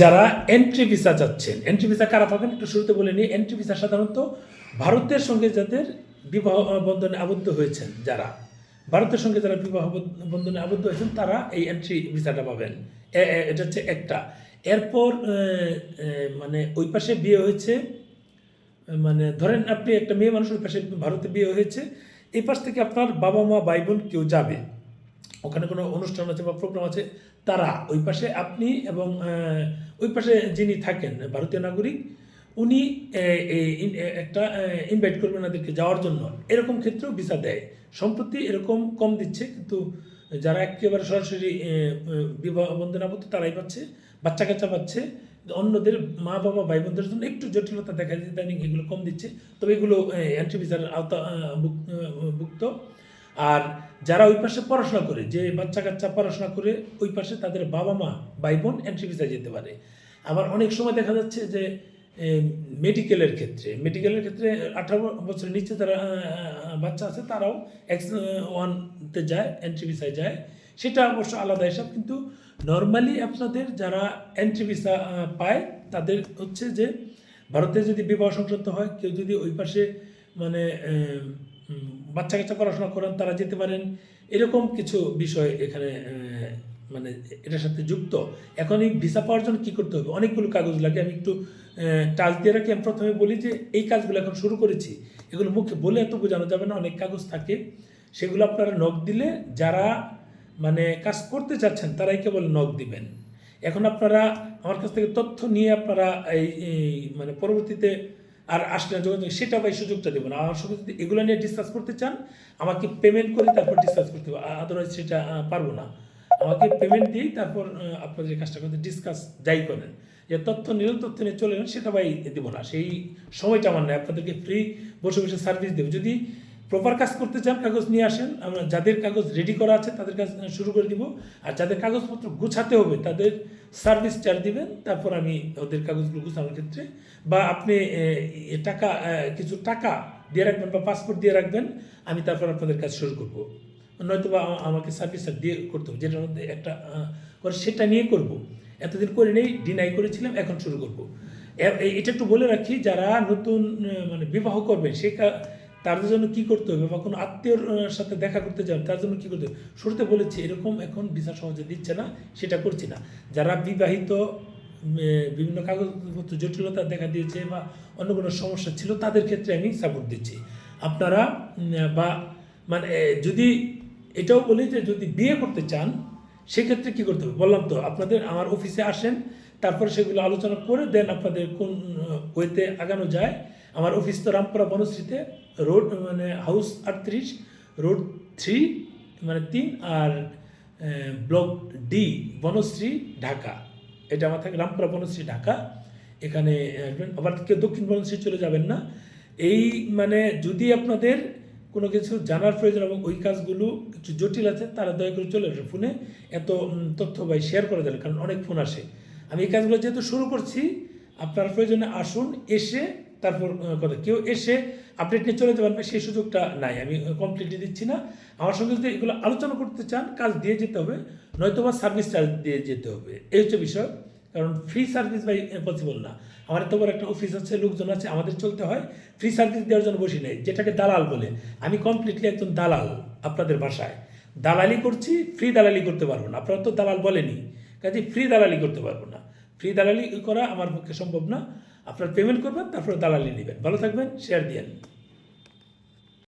যারা entry visa চাচ্ছেন, entry visa কারা পাবেন একটু শুরুতে বলে নিই। এন্ট্রি ভিসা সাধারণত ভারতের সঙ্গে যাদের বিবাহ বন্ধনে আবদ্ধ হয়েছেন, যারা ভারতের সঙ্গে যারা বিবাহ বন্ধনে আবদ্ধ হয়েছেন তারা এই এন্ট্রি ভিসাটা পাবেন। এটা হচ্ছে একটা। এরপর মানে ওই পাশে বিয়ে হয়েছে, মানে ধরেন আপনি একটা মেয়ে মানুষ, ওই পাশে ভারতে বিয়ে হয়েছে, এই পাশ থেকে আপনার বাবা মা ভাই বোন কেউ যাবে, ওখানে কোনো অনুষ্ঠান আছে বা প্রোগ্রাম আছে, তারা ওই পাশে আপনি এবং ওই পাশে যিনি থাকেন ভারতীয় নাগরিক, উনি একটা ইনভাইট করবেন ওদেরকে যাওয়ার জন্য। এরকম ক্ষেত্রেও ভিসা দেয়। সম্প্রতি এরকম কম দিচ্ছে, কিন্তু যারা একেবারে সরাসরি বিবাহ বন্ধনে আবদ্ধ তারাই পাচ্ছে, বাচ্চা কাচ্চা পাচ্ছে। অন্যদের মা বাবা ভাই বোনদের জন্য একটু জটিলতা দেখা যায়, ইদানিং এগুলো কম দিচ্ছে, তবে এগুলো এন্ট্রি ভিসার আওতা ভুক্ত। আর যারা ওই পাশে পড়াশোনা করে, যে বাচ্চা কাচ্চা পড়াশোনা করে ওই পাশে, তাদের বাবা মা ভাই বোন এন্ট্রি ভিসায় যেতে পারে। আবার অনেক সময় দেখা যাচ্ছে যে মেডিকেলের ক্ষেত্রে 18 বছরের নিচে যারা বাচ্চা আছে তারাও X1-তে যায়, এন্ট্রি ভিসায় যায়। সেটা অবশ্য আলাদা হিসাব, কিন্তু নর্মালি আপনাদের যারা এন্ট্রি ভিসা পায় তাদের হচ্ছে যে ভারতে যদি বিবাহ সংক্রান্ত হয়, কেউ যদি ওই পাশে মানে বাচ্চা কাচ্চা পড়াশোনা করেন তারা যেতে পারেন। এরকম কিছু বিষয় এখানে মানে এটার সাথে যুক্ত। এখন এই ভিসা পাওয়ার জন্য কী করতে হবে? অনেকগুলো কাগজ লাগে। আমি একটু টাচ দিয়ে রাখি। আমি প্রথমে বলি যে এই কাজগুলো এখন শুরু করেছি, এগুলো মুখে বলে এত বোঝানো যাবে না, অনেক কাগজ থাকে। সেগুলো আপনারা নক দিলে, যারা মানে কাজ করতে চাচ্ছেন তারাই কেবল নক দিবেন। এখন আপনারা আমার কাছ থেকে তথ্য নিয়ে আপনারা এই মানে পরবর্তীতে আর আসলে যোগাযোগ, সেটা বা এই সুযোগটা দেবো না। আমার সঙ্গে যদি এগুলো নিয়ে ডিসকাস করতে চান, আমাকে পেমেন্ট করে তারপর ডিসকাস করতে হবে, আদারওয়াইজ সেটা পারবো না। আমাকে পেমেন্ট দিয়েই তারপর আপনাদের কাজটা করতে ডিসকাস যাই করেন, যে তথ্য নিলেন, তথ্য নিয়ে চলে গেলেন, সেটা ভাই দেবো না। সেই সময়টা আমার নেই, আপনাদেরকে ফ্রি বসে বসে সার্ভিস দেবো। যদি প্রপার কাজ করতে চান, কাগজ নিয়ে আসেন, আমরা যাদের কাগজ রেডি করা আছে তাদের কাজ শুরু করে দিব। আর যাদের কাগজপত্র গুছাতে হবে তাদের সার্ভিস চার্জ দিবেন, তারপর আমি ওদের কাগজগুলো গুছানোর ক্ষেত্রে, বা আপনি কিছু টাকা দিয়ে রাখবেন বা পাসপোর্ট দিয়ে রাখবেন, আমি তারপর আপনাদের কাজ শুরু করবো। নয়তো বা আমাকে সার্ভিস দিয়ে করতে হবে, যেটার মধ্যে একটা করে সেটা নিয়ে করব। এতদিন করে নেই, ডিনাই করেছিলাম, এখন শুরু করব। এটা একটু বলে রাখি, যারা নতুন মানে বিবাহ করবেন তার জন্য কী করতে হবে, বা কোনো আত্মীয়র সাথে দেখা করতে যাবেন তার জন্য কী করতে হবে, শুরুতে বলেছি এরকম এখন ভিসা সহজে দিচ্ছে না, সেটা করছি না। যারা বিবাহিত, বিভিন্ন কাগজপত্র জটিলতা দেখা দিয়েছে বা অন্য কোনো সমস্যা ছিল, তাদের ক্ষেত্রে আমি সাপোর্ট দিচ্ছি। আপনারা বা মানে যদি এটাও বলি যে যদি বিয়ে করতে চান, সেক্ষেত্রে কী করতে হবে বললাম তো, আপনাদের আমার অফিসে আসেন, তারপরে সেগুলো আলোচনা করে দেন আপনাদের কোন ওয়েতে আগানো যায়। আমার অফিস তো রামপুরা বনশ্রীতে, রোড মানে হাউস 38, রোড 3 মানে 3, আর ব্লক ডি, বনশ্রী, ঢাকা। এটা আমার থাকে রামপুরা বনশ্রী, ঢাকা। এখানে আসবেন। আবার কেউ দক্ষিণ বনশ্রী চলে যাবেন না। এই মানে যদি আপনাদের কোনো কিছু জানার প্রয়োজন এবং ওই কাজগুলো কিছু জটিল আছে, তারা দয়া করে চলে আসে। ফোনে এত তথ্য ভাই শেয়ার করে দেন, কারণ অনেক ফোন আসে। আমি এই কাজগুলো যেহেতু শুরু করছি, আপনার প্রয়োজনে আসুন, এসে তারপর কথা। কেউ এসে আপডেট নিয়ে চলে যাবেন, সেই সুযোগটা নাই, আমি কমপ্লিটলি দিচ্ছি না। আমার সঙ্গে যদি এগুলো আলোচনা করতে চান, কাজ দিয়ে যেতে হবে, নয়তো বা সার্ভিস চার্জ দিয়ে যেতে হবে। এই হচ্ছে বিষয়, কারণ ফ্রি সার্ভিস ভাই পসিবল না। আমার এত বড় একটা অফিস আছে, লোকজন আছে, আমাদের চলতে হয়। ফ্রি সার্ভিস দেওয়ার জন্য বসি নাই, যেটাকে দালাল বলে। আমি কমপ্লিটলি একজন দালাল, আপনাদের ভাষায় দালালি করছি, ফ্রি দালালি করতে পারবো না। আপনারা তো দালাল বলেনি, কাজে ফ্রি দালালি করতে পারবো না। ফ্রি দালালি করা আমার পক্ষে সম্ভব না। আপনার পেমেন্ট করবেন, তারপরে দালালি নেবেন। ভালো থাকবেন, শেয়ার দিয়েন।